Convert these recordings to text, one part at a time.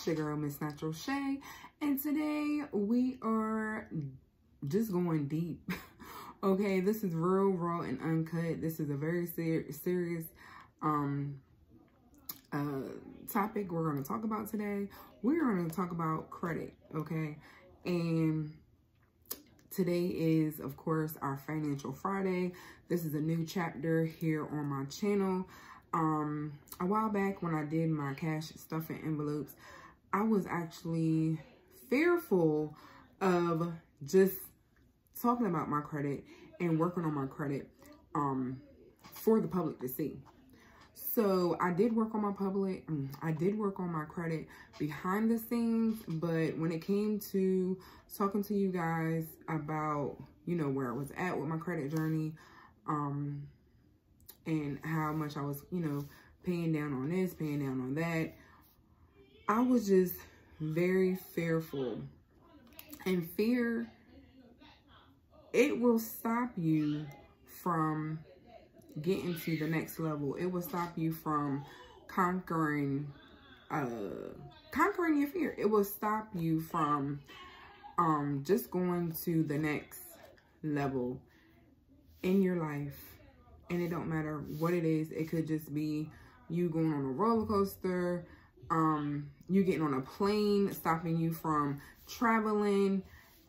It's your girl, Miss Natural Shay, and today we are just going deep. Okay, this is real, raw, and uncut. This is a very serious topic we're going to talk about today. We're going to talk about credit, okay? And today is, of course, our Financial Friday. This is a new chapter here on my channel. A while back when I did my cash stuffing envelopes, I was actually fearful of just talking about my credit and working on my credit for the public to see. So I did work on my credit behind the scenes, but when it came to talking to you guys about, you know, where I was at with my credit journey, and how much I was, you know, paying down on this, paying down on that, I was just very fearful. And fear, it will stop you from getting to the next level. It will stop you from conquering your fear. It will stop you from just going to the next level in your life. And it don't matter what it is. It could just be you going on a roller coaster, you getting on a plane, stopping you from traveling.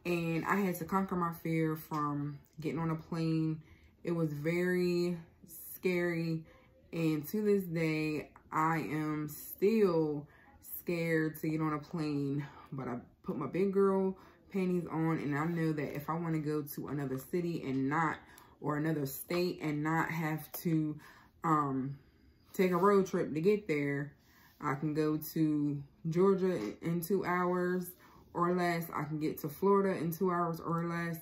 And I had to conquer my fear from getting on a plane. It was very scary. And to this day, I am still scared to get on a plane. But I put my big girl panties on, and I know that if I want to go to another city and not, or another state and not have to take a road trip to get there, I can go to Georgia in 2 hours or less. I can get to Florida in 2 hours or less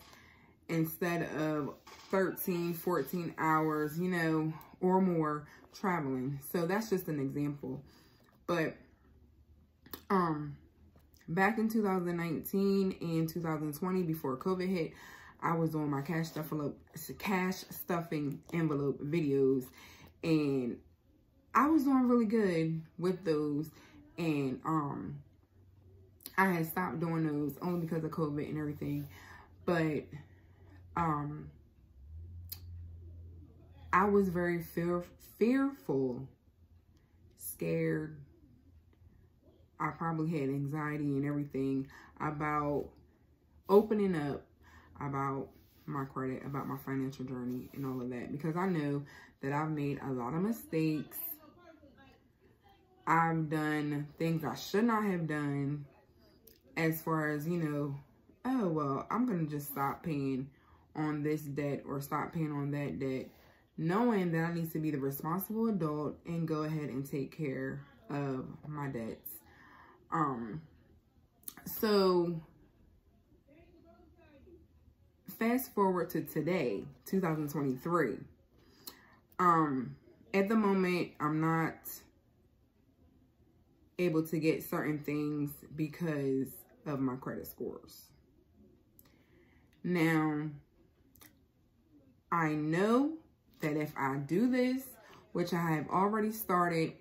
instead of 13, 14 hours, you know, or more traveling. So that's just an example. But back in 2019 and 2020, before COVID hit, I was doing my cash stuffing envelope videos, and I was doing really good with those. And I had stopped doing those only because of COVID and everything. But I was very fearful, scared. I probably had anxiety and everything about opening up about my credit, about my financial journey and all of that, because I know that I've made a lot of mistakes. I've done things I should not have done, as far as, you know, oh, well, I'm going to just stop paying on this debt or stop paying on that debt, knowing that I need to be the responsible adult and go ahead and take care of my debts. So fast forward to today, 2023. At the moment, I'm not able to get certain things because of my credit scores. Now, I know that if I do this, which I have already started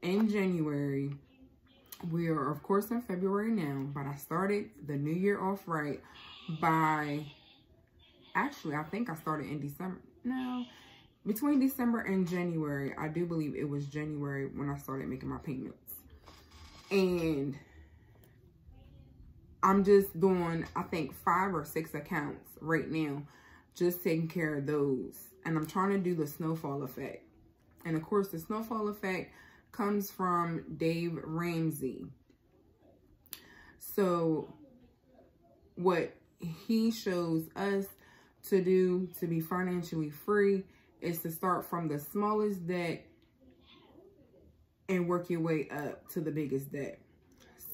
in January, we are of course in February now, but I started the new year off right by, actually, I think I started in December. No, between December and January. I do believe it was January when I started making my payments. And I'm just doing, I think, 5 or 6 accounts right now, just taking care of those. And I'm trying to do the snowfall effect. And of course, the snowfall effect comes from Dave Ramsey. So what he shows us to do to be financially free is to start from the smallest debt and work your way up to the biggest debt.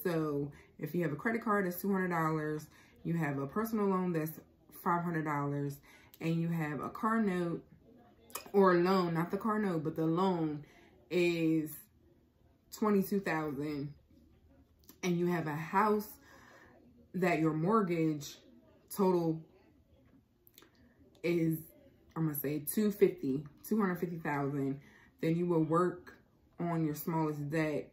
So if you have a credit card that's $200, you have a personal loan that's $500, and you have a car note or a loan, not the car note, but the loan is $22,000, and you have a house that your mortgage total is, I'm gonna say $250,000, then you will work on your smallest debt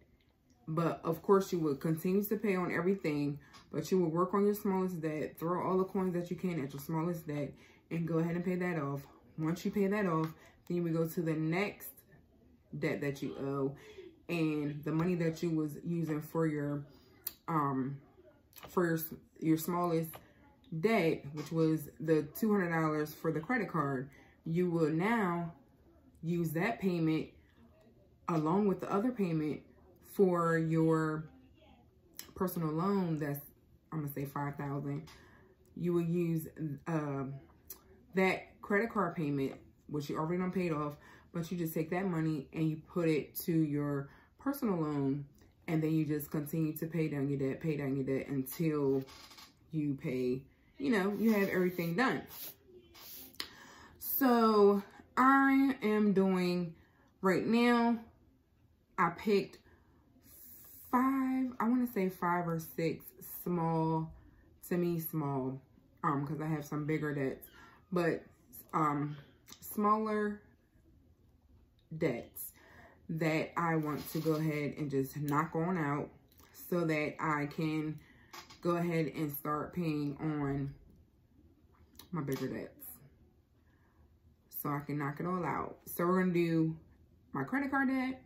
But of course, you would continue to pay on everything, but you would work on your smallest debt, throw all the coins that you can at your smallest debt, and go ahead and pay that off. Once you pay that off, then you would go to the next debt that you owe, and the money that you was using for your smallest debt, which was the $200 for the credit card, you will now use that payment along with the other payment for your personal loan. That's, I'm gonna say $5,000. You will use that credit card payment, which you already done paid off, but you just take that money and you put it to your personal loan, and then you just continue to pay down your debt, until you pay, you know, you have everything done. So I am doing right now, I picked I want to say 5 or 6 small, semi-small, because I have some bigger debts, but smaller debts that I want to go ahead and just knock on out so that I can go ahead and start paying on my bigger debts, so I can knock it all out. So we're going to do my credit card debt.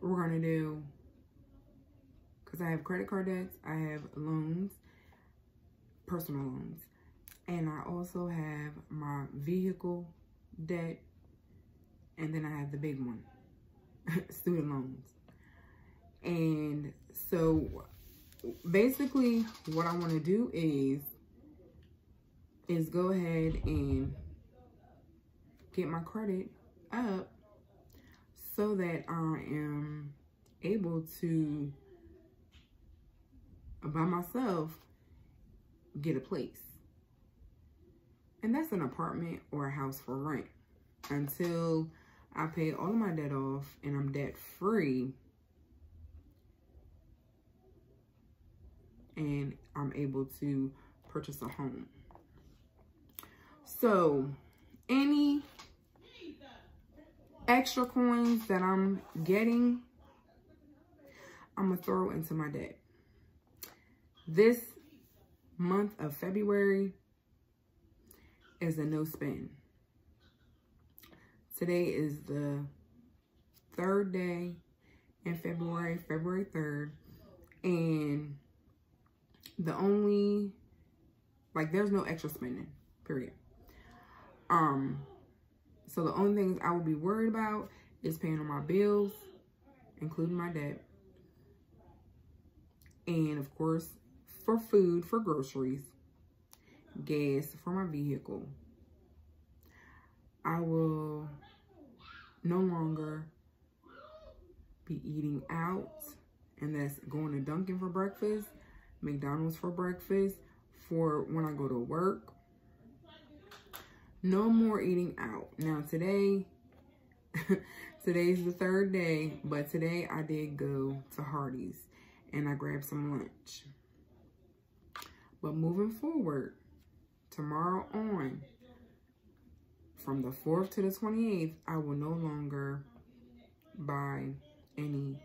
We're going to do, because I have credit card debts, I have loans, personal loans, and I also have my vehicle debt, and then I have the big one, student loans. And so basically what I want to do is go ahead and get my credit up so that I am able to, by myself, get a place. And that's an apartment or a house for rent until I pay all of my debt off and I'm debt free, and I'm able to purchase a home. So any extra coins that I'm getting, I'm gonna throw into my debt. This month of February is a no spend. Today is the 3rd day in February, February 3rd, and the only, like, there's no extra spending, period. So the only things I will be worried about is paying on my bills, including my debt, and of course for food, for groceries, gas for my vehicle. I will no longer be eating out, and that's going to Dunkin' for breakfast, McDonald's for breakfast, for when I go to work. No more eating out. Now today, today's the 3rd day, but today I did go to Hardee's and I grabbed some lunch. But moving forward, tomorrow on, from the 4th to the 28th, I will no longer buy any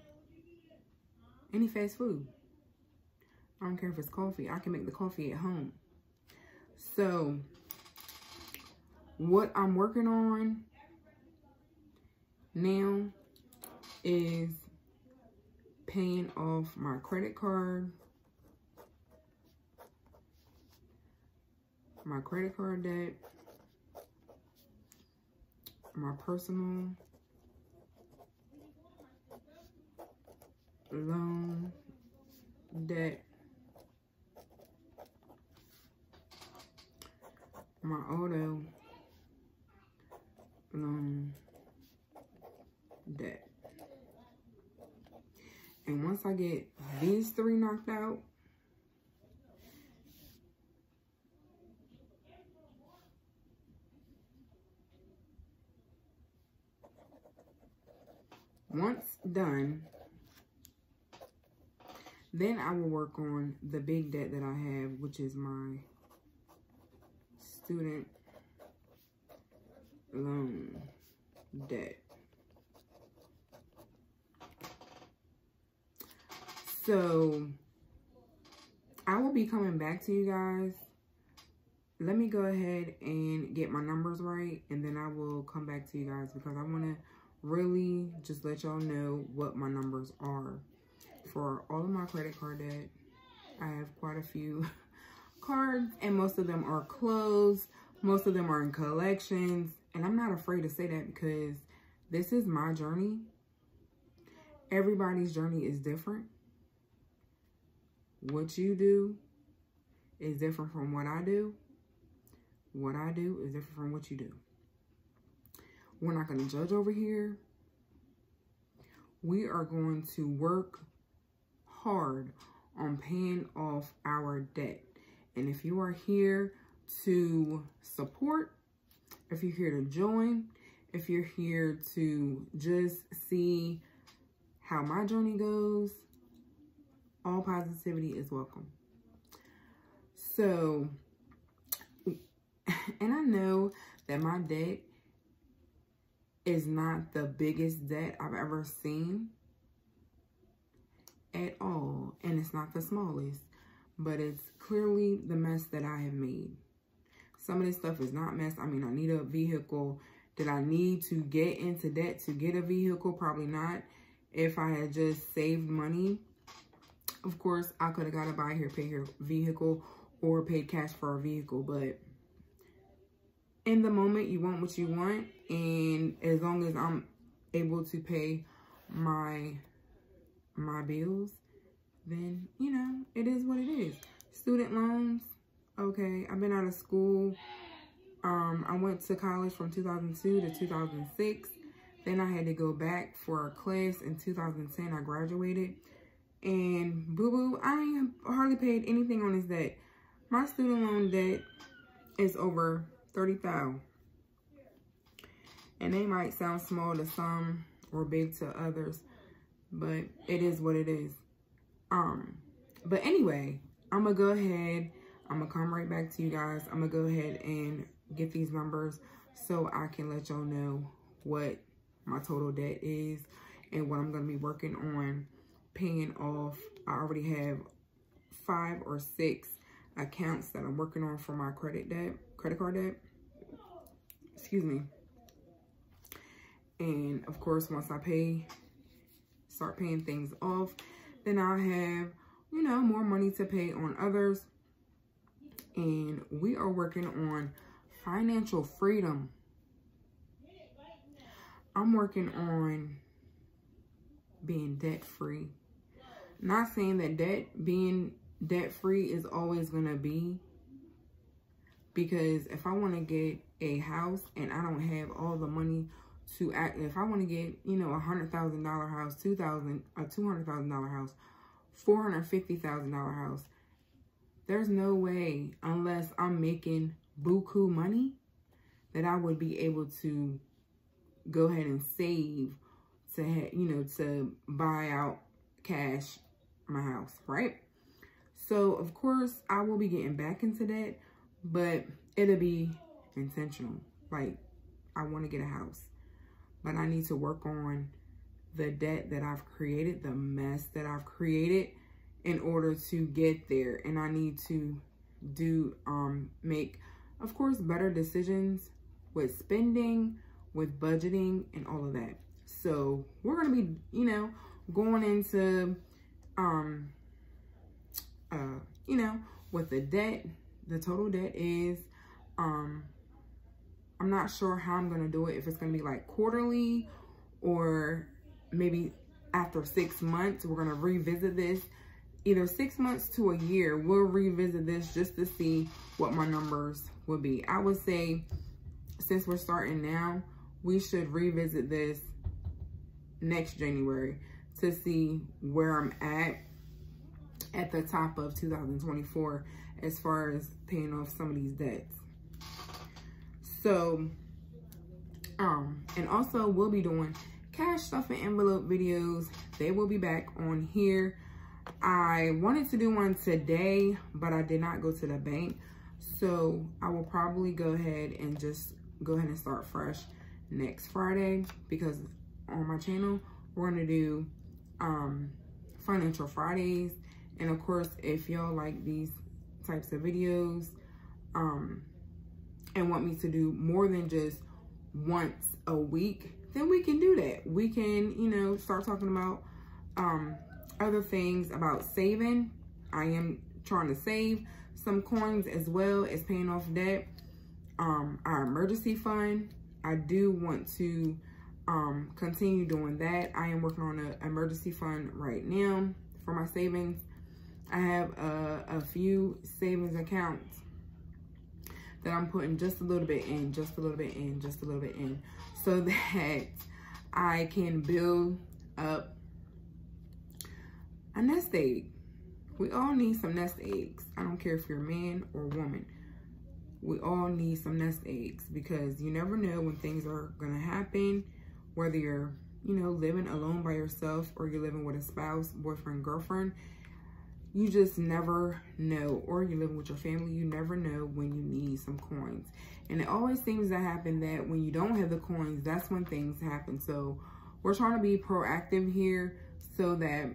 fast food. I don't care if it's coffee. I can make the coffee at home. So what I'm working on now is paying off my credit card, my credit card debt, my personal loan debt, my auto loan debt. And once I get these 3 knocked out, once done, then I will work on the big debt that I have, which is my student loan debt. So I will be coming back to you guys. Let me go ahead and get my numbers right, and then I will come back to you guys, because I want to really just let y'all know what my numbers are for all of my credit card debt. I have quite a few cards, and most of them are closed. Most of them are in collections, and I'm not afraid to say that because this is my journey. Everybody's journey is different. What you do is different from what I do. What I do is different from what you do. We're not going to judge over here. We are going to work hard on paying off our debt. And if you are here to support, if you're here to join, if you're here to just see how my journey goes, all positivity is welcome. So, and I know that my debt is not the biggest debt I've ever seen at all. And it's not the smallest, but it's clearly the mess that I have made. Some of this stuff is not mess. I mean, I need a vehicle. Did I need to get into debt to get a vehicle? Probably not. If I had just saved money, of course, I could have got a buy here, pay here vehicle, or paid cash for a vehicle. But in the moment, you want what you want. And as long as I'm able to pay my bills, then, you know, it is what it is. Student loans. Okay, I've been out of school. I went to college from 2002 to 2006. Then I had to go back for a class in 2010. I graduated. And boo-boo, I ain't hardly paid anything on this debt. My student loan debt is over $30,000. And they might sound small to some or big to others, but it is what it is. But anyway, I'm gonna go ahead. I'm gonna come right back to you guys. I'm gonna go ahead and get these numbers so I can let y'all know what my total debt is and what I'm gonna be working on paying off. I already have 5 or 6 accounts that I'm working on for my credit card debt. Excuse me. And of course, once I start paying things off, then I'll have, you know, more money to pay on others. And we are working on financial freedom. I'm working on being debt-free. Not saying that being debt-free is always going to be. Because if I want to get a house and I don't have all the money to if I want to get, you know, $100,000 house, a $200,000 house, $450,000 house, there's no way, unless I'm making buku money, that I would be able to go ahead and save to, you know, to buy out cash my house, right? So of course I will be getting back into that, but it'll be intentional. Like, I want to get a house, but I need to work on the debt that I've created, the mess that I've created in order to get there. And I need to make, of course, better decisions with spending, with budgeting, and all of that. So we're going to be, you know, going into, you know, what the debt, the total debt is. I'm not sure how I'm going to do it. If it's going to be like quarterly, or maybe after 6 months, we're going to revisit this. Either 6 months to a year, we'll revisit this just to see what my numbers will be. I would say, since we're starting now, we should revisit this next January to see where I'm at the top of 2024 as far as paying off some of these debts. So, and also we'll be doing cash stuff and envelope videos. They will be back on here. I wanted to do one today, but I did not go to the bank. So I will probably go ahead and just go ahead and start fresh next Friday, because on my channel, we're going to do Financial Fridays. And of course, if y'all like these types of videos and want me to do more than just once a week, then we can do that. We can, you know, start talking about other things about saving. I am trying to save some coins as well as paying off debt. Our emergency fund, I do want to continue doing that. I am working on an emergency fund right now for my savings. I have a few savings accounts that I'm putting just a little bit in, just a little bit in, just a little bit in, so that I can build up a nest egg. We all need some nest eggs. I don't care if you're a man or a woman. We all need some nest eggs, because you never know when things are gonna happen, whether you're, you know, living alone by yourself or you're living with a spouse, boyfriend, girlfriend. You just never know. Or you're living with your family, you never know when you need some coins. And it always seems to happen that when you don't have the coins, that's when things happen. So we're trying to be proactive here, so that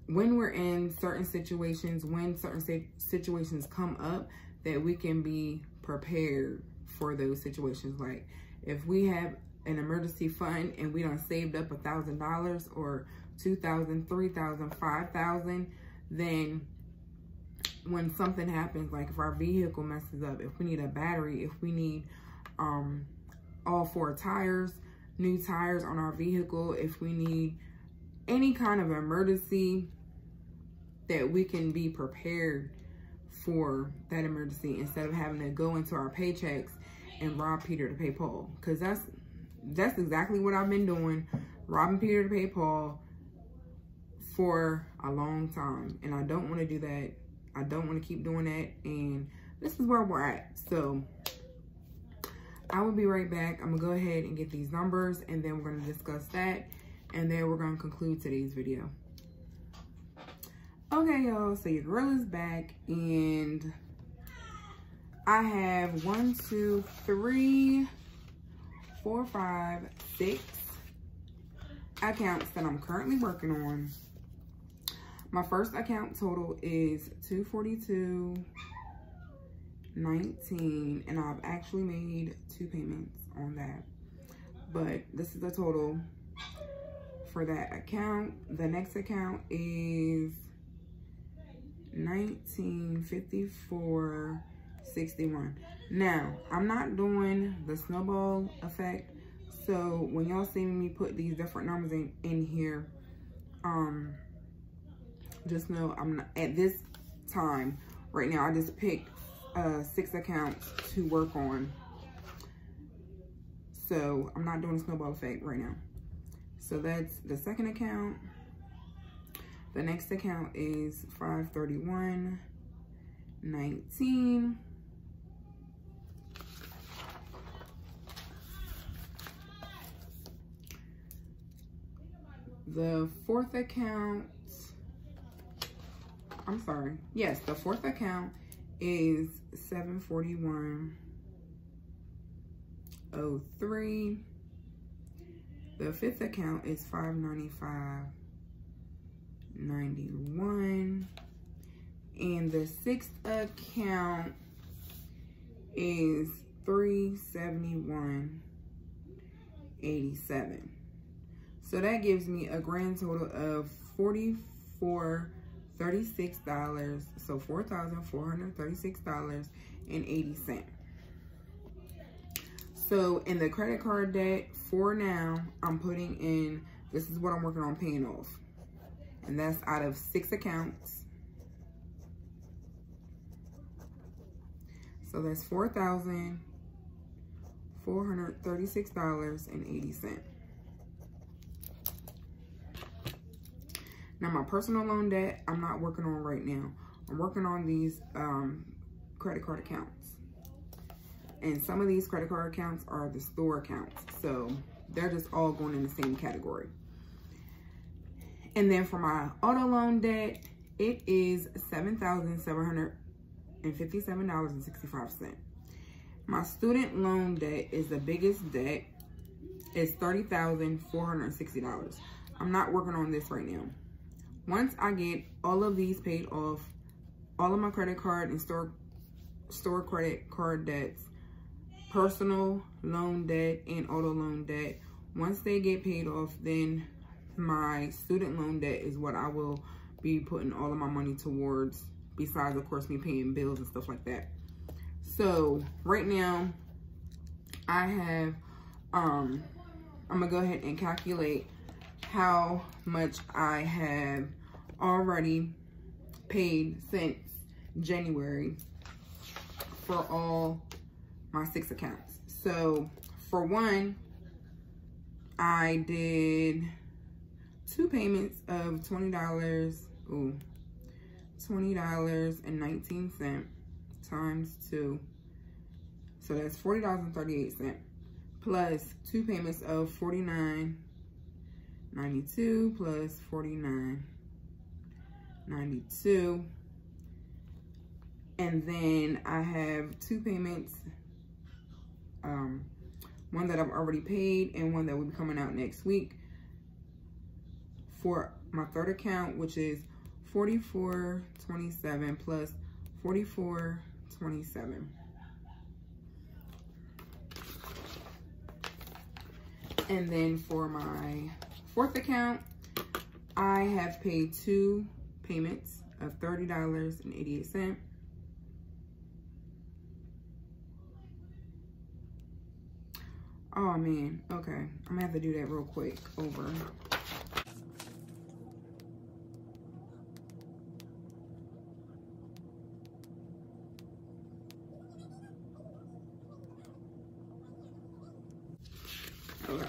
when we're in certain situations, when certain situations come up, that we can be prepared for those situations. Like if we have an emergency fund and we done saved up $1,000 or $2,000, $3,000, $5,000, then when something happens, like if our vehicle messes up, if we need a battery, if we need all 4 tires, new tires on our vehicle, if we need any kind of emergency, that we can be prepared for that emergency, instead of having to go into our paychecks and rob Peter to pay Paul. Because that's exactly what I've been doing, robbing Peter to pay Paul for a long time. And I don't want to do that. I don't want to keep doing that. And this is where we're at. So I will be right back. I'm going to go ahead and get these numbers, and then we're going to discuss that. And then we're going to conclude today's video. Okay, y'all, so your girl is back, and I have 1, 2, 3, 4, 5, 6 accounts that I'm currently working on. My first account total is $242.19, and I've actually made 2 payments on that. But this is the total for that account. The next account is $1954.61. Now, I'm not doing the snowball effect, so when y'all see me put these different numbers in here, just know I'm not, at this time right now, I just picked 6 accounts to work on, so I'm not doing a snowball effect right now. So that's the second account. The next account is $531.19. The fourth account, the fourth account is $741.03. The fifth account is $595.91. And the sixth account is $371.87. So that gives me a grand total of $436. So $4,436.80. So in the credit card debt, for now, I'm putting in, this is what I'm working on paying off. And that's out of 6 accounts. So that's $4,436.80. Now my personal loan debt, I'm not working on right now. I'm working on these credit card accounts. And some of these credit card accounts are the store accounts. So they're just all going in the same category. And then for my auto loan debt, it is $7,757.65. My student loan debt is the biggest debt. It's $30,460. I'm not working on this right now. once I get all of these paid off, all of my credit card and store credit card debts, personal loan debt and auto loan debt, once they get paid off, then my student loan debt is what I will be putting all of my money towards, besides of course me paying bills and stuff like that. So right now I have I'm gonna go ahead and calculate how much I have already paid since January for all my 6 accounts. So for one, I did 2 payments of $20.19 times 2. So that's $40.38 plus 2 payments of $49.92 plus $49.92. And then I have 2 payments, one that I've already paid and one that will be coming out next week for my 3rd account, which is $44.27 plus $44.27. And then for my 4th account, I have paid 2 payments of $30.88. Oh man, okay. I'm gonna have to do that real quick over. Okay.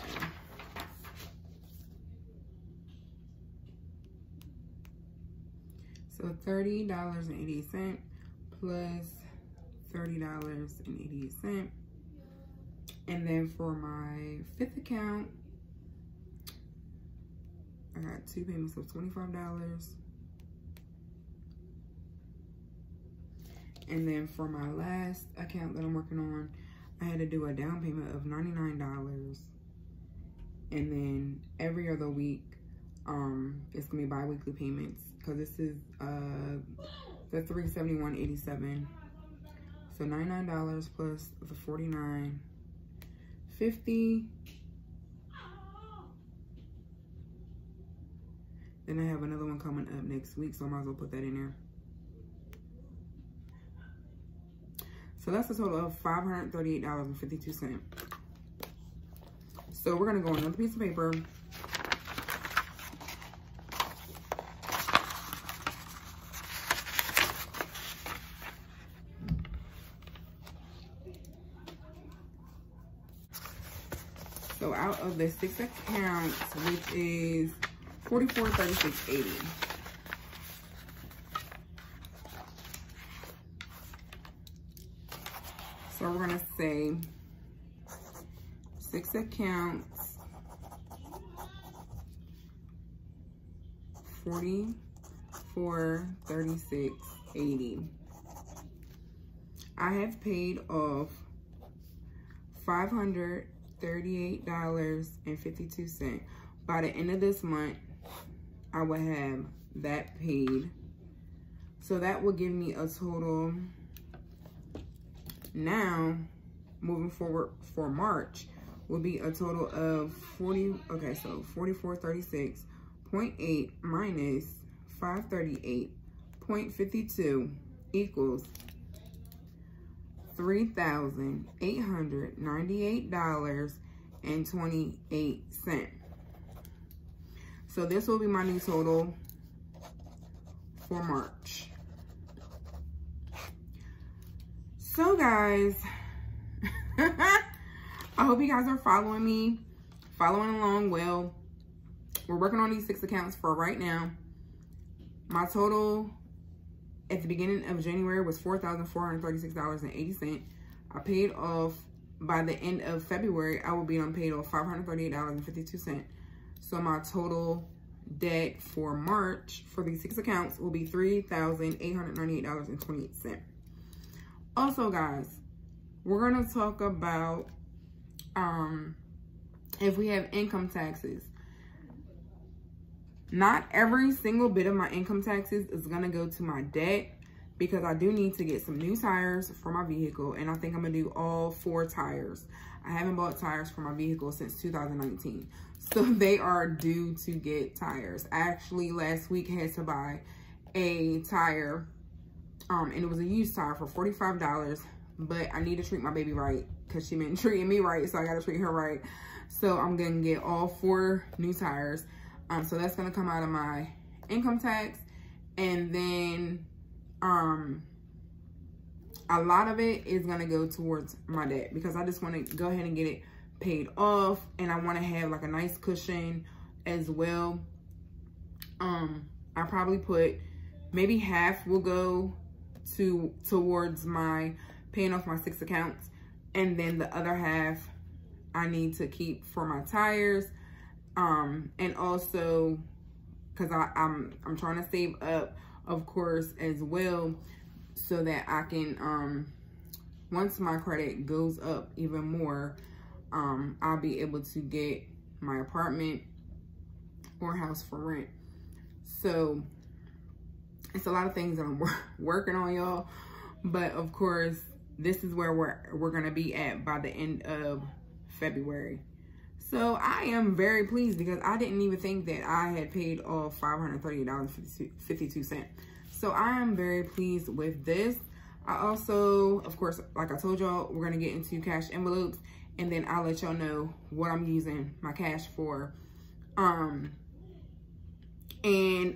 So $30.80 plus $30.88. And then for my 5th account, I got 2 payments of $25. And then for my last account that I'm working on, I had to do a down payment of $99. And then every other week, it's gonna be bi-weekly payments, because this is the $371.87. So $99 plus the $49.50. Then I have another one coming up next week, so I might as well put that in there. So that's a total of $538.52. So we're gonna go on another piece of paper. So out of the 6 accounts, which is $44.36.80. So we're gonna say 6 accounts, $44.36.80. I have paid off $538.52. By the end of this month, I will have that paid. So that will give me a total. Now, moving forward for March, will be a total of 4436.8 minus 538.52 equals $3,898.28. So this will be my new total for March. So guys, I hope you guys are following me, following along well. We're working on these 6 accounts for right now. My total at the beginning of January was $4,436.80. I paid off, by the end of February, I will be paid off $538.52. So my total debt for March for these 6 accounts will be $3,898.28. Also, guys, we're going to talk about if we have income taxes. not every single bit of my income taxes is going to go to my debt, because I do need to get some new tires for my vehicle, and I think I'm going to do all 4 tires. I haven't bought tires for my vehicle since 2019. So they are due to get tires. I actually last week had to buy a tire, and it was a used tire for $45, but I need to treat my baby right because she been treating me right, so I got to treat her right. So I'm going to get all 4 new tires. So that's going to come out of my income tax, and then a lot of it is going to go towards my debt, because I just want to go ahead and get it paid off, and I want to have like a nice cushion as well. I probably put maybe half will go towards my paying off my 6 accounts, and then the other half I need to keep for my tires, and also because I'm trying to save up, of course, as well, so that I can once my credit goes up even more, I'll be able to get my apartment or house for rent. So it's a lot of things that I'm working on, y'all, but of course this is where we're gonna be at by the end of February. So I am very pleased, because I didn't even think that I had paid off $538.52. So I am very pleased with this. I also, of course, like I told y'all, we're gonna get into cash envelopes, and then I'll let y'all know what I'm using my cash for. And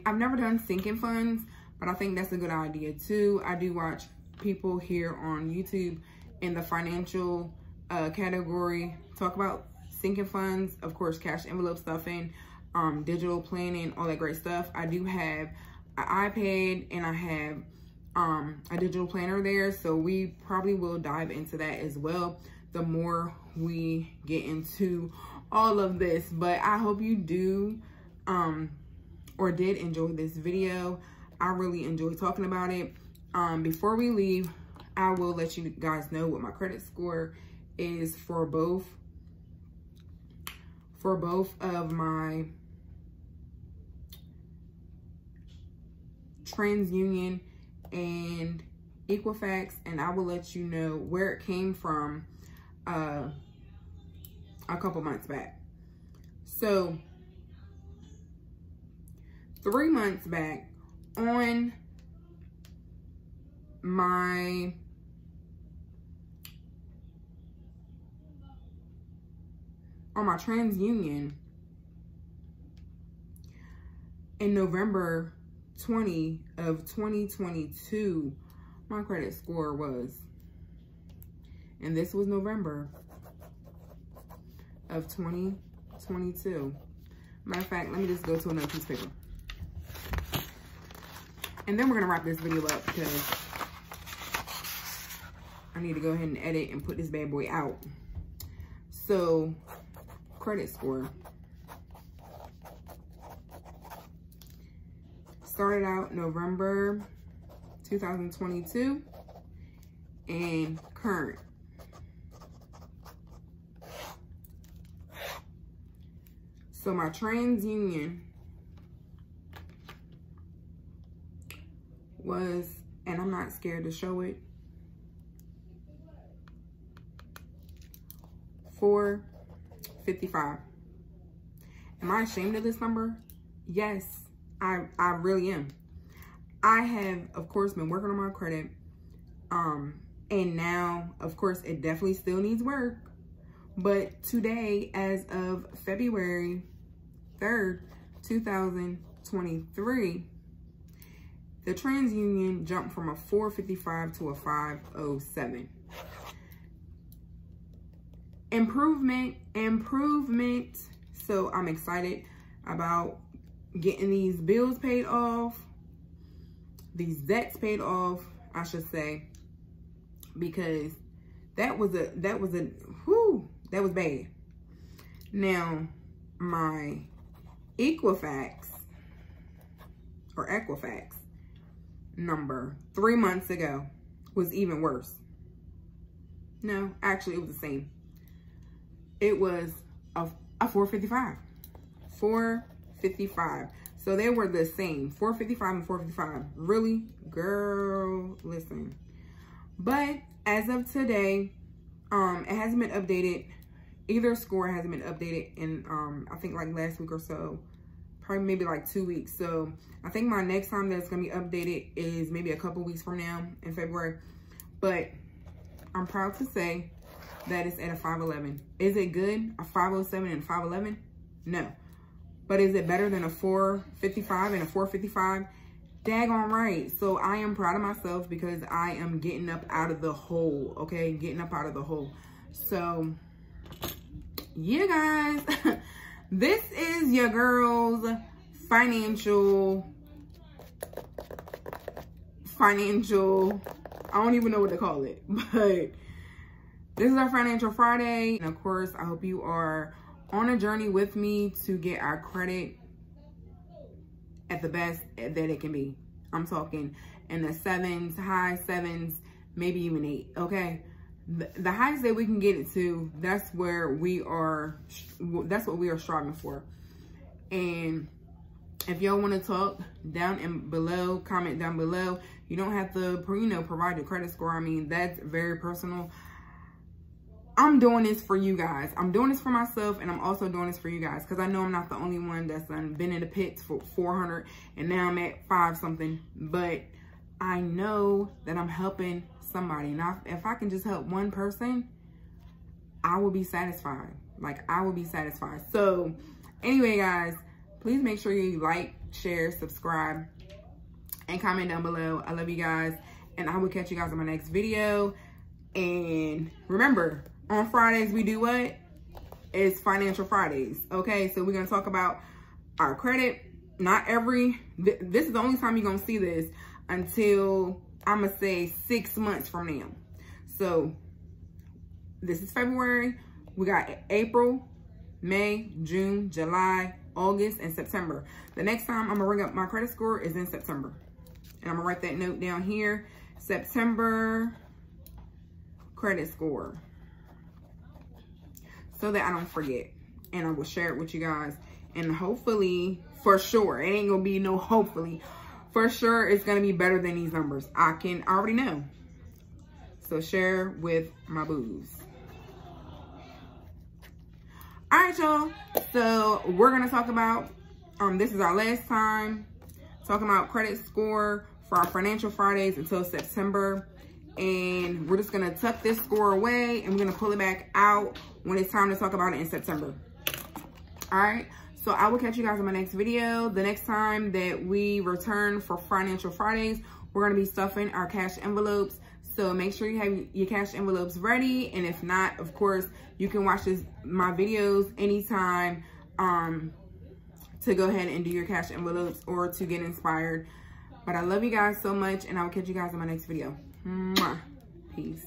I've never done sinking funds, but I think that's a good idea too. I do watch people here on YouTube in the financial category talk about sinking funds, of course, cash envelope stuffing, digital planning, all that great stuff. I do have an iPad, and I have a digital planner there, so we probably will dive into that as well the more we get into all of this. But I hope you do or did enjoy this video. I really enjoyed talking about it. Before we leave, I will let you guys know what my credit score is for both of my TransUnion and Equifax, and I will let you know where it came from a couple months back. So 3 months back, on my TransUnion, in November 20 of 2022, my credit score was, and this was November of 2022. Matter of fact, let me just go to another piece of paper, and then we're gonna wrap this video up, because I need to go ahead and edit and put this bad boy out. So, credit score started out November 2022 and current. So my TransUnion was, and I'm not scared to show it, $455. Am I ashamed of this number? Yes, I really am. I have, of course, been working on my credit. And now, of course, it definitely still needs work. But today, as of February 3rd, 2023, the TransUnion jumped from a 455 to a 507. Improvement. So I'm excited about getting these bills paid off, these debts paid off, I should say, because that was bad. Now, my Equifax number 3 months ago was even worse. No, actually, it was the same. It was a 455. 455. So they were the same, 455 and 455. Really? Girl, listen. But as of today, it hasn't been updated. Either score hasn't been updated in, I think like last week or so. Probably maybe like 2 weeks. So I think my next time that's going to be updated is maybe a couple weeks from now in February. But I'm proud to say that it's at a 511. Is it good? A 507 and a 511? No. But is it better than a 455 and a 455? Daggone right. So I am proud of myself because I am getting up out of the hole, okay? Getting up out of the hole. So, yeah, guys. This is your girl's financial, I don't even know what to call it. But this is our Financial Friday. And, of course, I hope you are on a journey with me to get our credit at the best that it can be. I'm talking in the 7s, high 7s, maybe even 8, okay? The highest that we can get it to, that's where we are, that's what we are striving for. And if y'all want to talk down and below, comment down below. You don't have to, you know, provide your credit score. I mean, that's very personal. I'm doing this for you guys. I'm doing this for myself, and I'm also doing this for you guys because I know I'm not the only one that's been in the pits for 400 and now I'm at 5 something. But I know that I'm helping somebody. Now, if I can just help one person, I will be satisfied. Like, I will be satisfied. So, anyway, guys, please make sure you like, share, subscribe, and comment down below. I love you guys, and I will catch you guys in my next video. And remember, on Fridays, we do what? It's Financial Fridays, okay? So we're going to talk about our credit. Not every, this is the only time you're going to see this until, I'm going to say 6 months from now. So this is February. We got April, May, June, July, August, and September. The next time I'm going to bring up my credit score is in September. And I'm going to write that note down here. September credit score, so that I don't forget, and I will share it with you guys. And hopefully, for sure, it ain't gonna be no hopefully, for sure it's gonna be better than these numbers. I already know. So share with my boos. All right, y'all. So we're gonna talk about, this is our last time talking about credit score for our Financial Fridays until September. And we're just going to tuck this score away, and we're going to pull it back out when it's time to talk about it in September. All right. So I will catch you guys in my next video. The next time that we return for Financial Fridays, we're going to be stuffing our cash envelopes. So make sure you have your cash envelopes ready. And if not, of course, you can watch my videos anytime to go ahead and do your cash envelopes or to get inspired. But I love you guys so much, and I will catch you guys in my next video. Mwah. Peace.